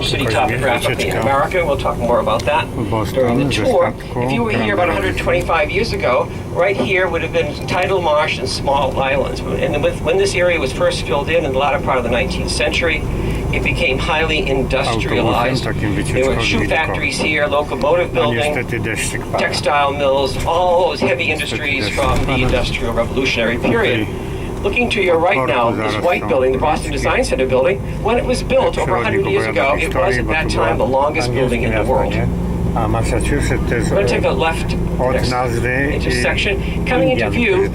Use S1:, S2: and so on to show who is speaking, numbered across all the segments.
S1: city topographically in America. We'll talk more about that during the tour. If you were here about 125 years ago, right here would have been tidal marsh and small islands. And when this area was first filled in the latter part of the 19th century, it became highly industrialized. There were shoe factories here, locomotive building, textile mills, all those heavy industries from the Industrial Revolutionary period. Looking to your right now, this white building, the Boston Design Center building, when it was built over 100 years ago, it was at that time the longest building in the world. We're going to take a left intersection. Coming into view,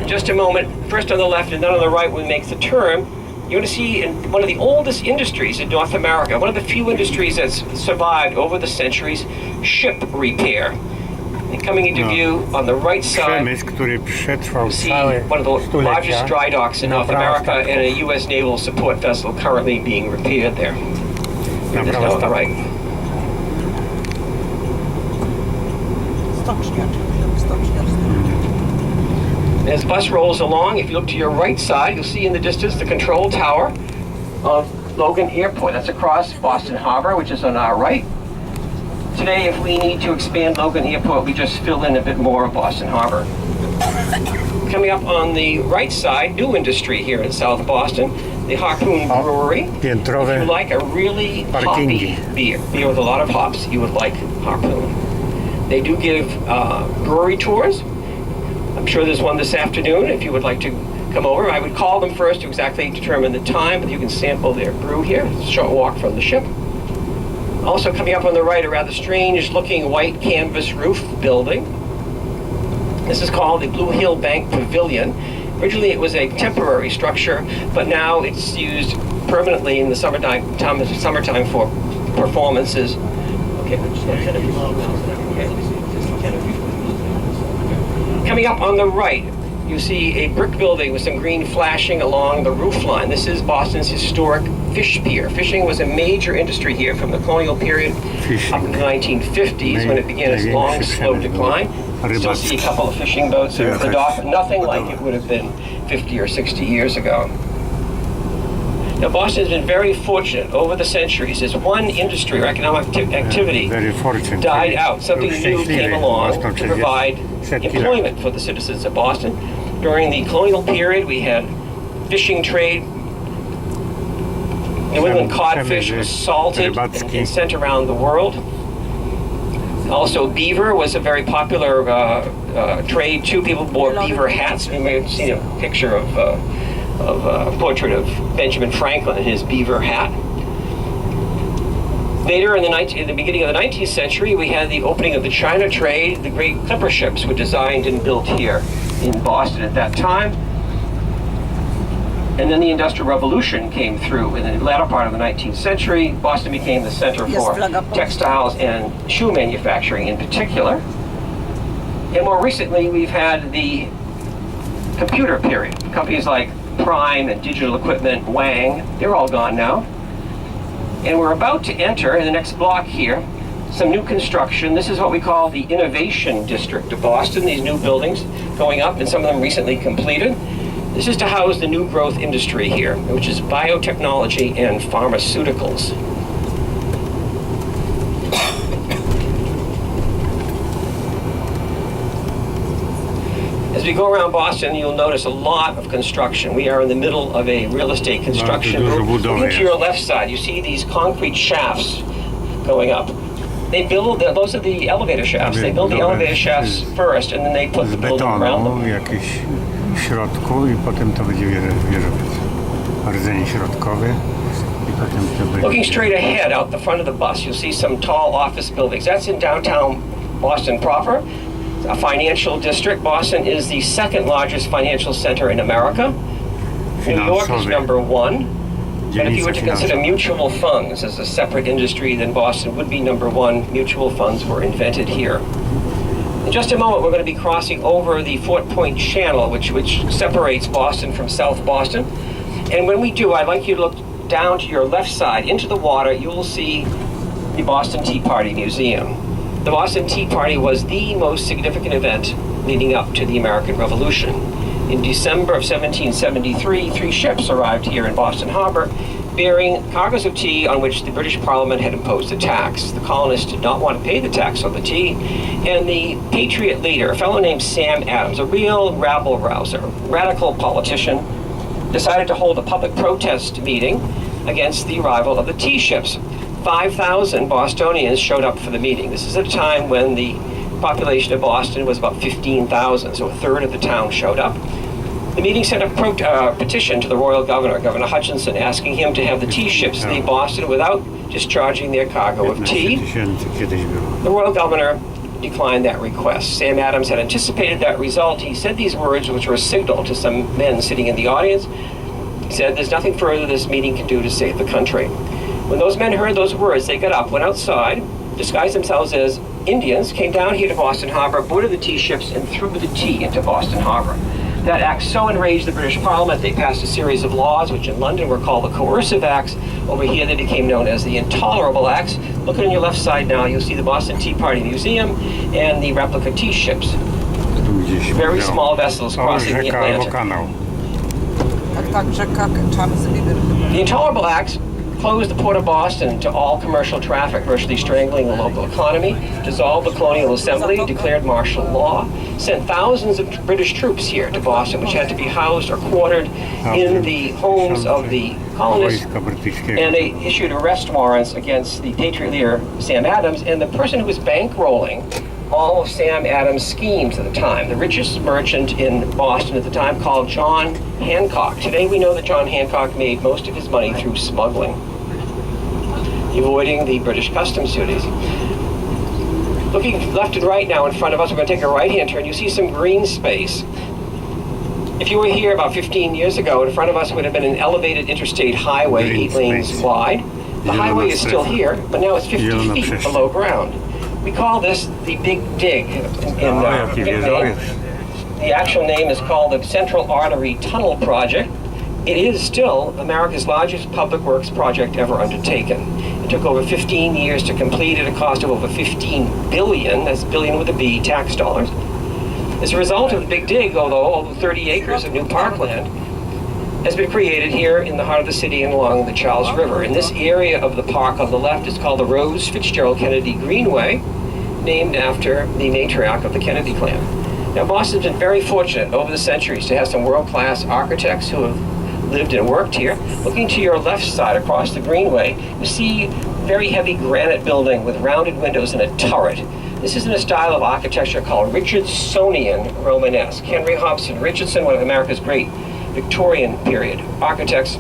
S1: just a moment, first on the left and then on the right when we make the turn, you're going to see in one of the oldest industries in North America, one of the few industries that's survived over the centuries, ship repair. And coming into view on the right side, you see one of the largest dry docks in North America and a U.S. naval support vessel currently being repaired there. There's no on the right. As the bus rolls along, if you look to your right side, you'll see in the distance the control tower of Logan Airport. That's across Boston Harbor, which is on our right. Today, if we need to expand Logan Airport, we just fill in a bit more of Boston Harbor. Coming up on the right side, new industry here in South Boston, the Harpoon Brewery. If you like a really hoppy beer with a lot of hops, you would like Harpoon. They do give brewery tours. I'm sure there's one this afternoon if you would like to come over. I would call them first to exactly determine the time, but you can sample their brew here. It's a short walk from the ship. Also coming up on the right, a rather strange looking white canvas roof building. This is called the Blue Hill Bank Pavilion. Originally it was a temporary structure, but now it's used permanently in the summertime for performances. Okay, coming up on the right, you see a brick building with some green flashing along the roof line. This is Boston's historic fish pier. Fishing was a major industry here from the colonial period up into the 1950s when it began its long, slow decline. You still see a couple of fishing boats at the dock, but nothing like it would have been 50 or 60 years ago. Now, Boston has been very fortunate over the centuries as one industry or economic activity died out. Something new came along to provide employment for the citizens of Boston. During the colonial period, we had fishing trade. New England codfish was salted and sent around the world. Also, beaver was a very popular trade too. People wore beaver hats. You may have seen a picture of a portrait of Benjamin Franklin in his beaver hat. Later in the beginning of the 19th century, we had the opening of the China trade. The great clipper ships were designed and built here in Boston at that time. And then the Industrial Revolution came through in the latter part of the 19th century. Boston became the center for textiles and shoe manufacturing in particular. And more recently, we've had the computer period. Companies like Prime and Digital Equipment, Wang, they're all gone now. And we're about to enter, in the next block here, some new construction. This is what we call the Innovation District of Boston, these new buildings going up, and some of them recently completed. This is to house the new growth industry here, which is biotechnology and pharmaceuticals. As we go around Boston, you'll notice a lot of construction. We are in the middle of a real estate construction group. Looking to your left side, you see these concrete shafts going up. They build, those are the elevator shafts. They build the elevator shafts first, and then they put the building around them. Looking straight ahead out the front of the bus, you'll see some tall office buildings. That's in downtown Boston proper. A financial district. Boston is the second largest financial center in America. New York is number one. But if you were to consider mutual funds as a separate industry, then Boston would be number one. Mutual funds were invented here. In just a moment, we're going to be crossing over the Fort Point Channel, which separates Boston from South Boston. And when we do, I'd like you to look down to your left side into the water. You will see the Boston Tea Party Museum. The Boston Tea Party was the most significant event leading up to the American Revolution. In December of 1773, 3 ships arrived here in Boston Harbor, bearing cargoes of tea on which the British Parliament had imposed a tax. The colonists did not want to pay the tax on the tea, and the Patriot leader, a fellow named Sam Adams, a real rabble-rouser, radical politician, decided to hold a public protest meeting against the arrival of the tea ships. 5,000 Bostonians showed up for the meeting. This is at a time when the population of Boston was about 15,000, so a third of the town showed up. The meeting sent a petition to the royal governor, Governor Hutchinson, asking him to have the tea ships leave Boston without discharging their cargo of tea. The royal governor declined that request. Sam Adams had anticipated that result. He said these words, which were a signal to some men sitting in the audience. He said, "There's nothing further this meeting can do to save the country." When those men heard those words, they got up, went outside, disguised themselves as Indians, came down here to Boston Harbor, boarded the tea ships, and threw the tea into Boston Harbor. That act so enraged the British Parliament, they passed a series of laws, which in London were called the Coercive Acts. Over here, they became known as the Intolerable Acts. Look on your left side now, you'll see the Boston Tea Party Museum and the replica tea ships. Very small vessels crossing the Atlantic. The Intolerable Acts closed the port of Boston to all commercial traffic, virtually strangling the local economy, dissolved the colonial assembly, declared martial law, sent thousands of British troops here to Boston, which had to be housed or quartered in the homes of the colonists, and they issued arrest warrants against the Patriot leader, Sam Adams, and the person who was bankrolling all of Sam Adams' schemes at the time, the richest merchant in Boston at the time, called John Hancock. Today we know that John Hancock made most of his money through smuggling, avoiding the British customs duties. Looking left and right now in front of us, we're going to take a right-hand turn. You see some green space. If you were here about 15 years ago, in front of us would have been an elevated interstate highway, 8 lanes wide. The highway is still here, but now it's 50 feet below ground. We call this the Big Dig. The actual name is called the Central Artery Tunnel Project. It is still America's largest public works project ever undertaken. It took over 15 years to complete at a cost of over $15 billion, that's billion with a B, tax dollars. As a result of the Big Dig, although over 30 acres of new parkland has been created here in the heart of the city and along the Charles River. And this area of the park on the left is called the Rose Fitzgerald Kennedy Greenway, named after the matriarch of the Kennedy clan. Now, Boston's been very fortunate over the centuries to have some world-class architects who have lived and worked here. Looking to your left side across the Greenway, you see a very heavy granite building with rounded windows and a turret. This is in a style of architecture called Richardsonian Romanesque. Henry Hobson Richardson, one of America's great Victorian period architects,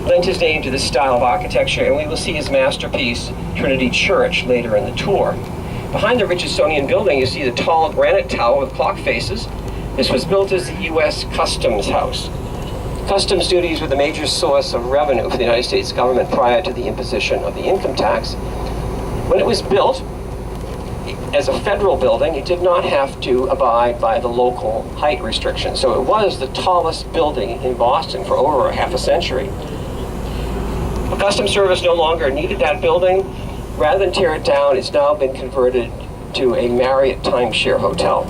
S1: lent his name to this style of architecture, and we will see his masterpiece, Trinity Church, later in the tour. Behind the Richardsonian building, you see the tall granite tower with clock faces. This was built as the U.S. Customs House. Customs duties were the major source of revenue for the United States government prior to the imposition of the income tax. When it was built as a federal building, it did not have to abide by the local height restrictions. So it was the tallest building in Boston for over a half a century. The Customs Service no longer needed that building. Rather than tear it down, it's now been converted to a Marriott timeshare hotel.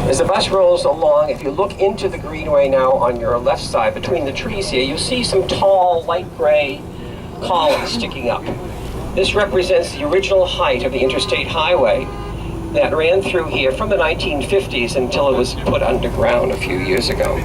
S1: As the bus rolls along, if you look into the Greenway now on your left side, between the trees here, you'll see some tall, light gray columns sticking up. This represents the original height of the interstate highway that ran through here from the 1950s until it was put underground a few years ago.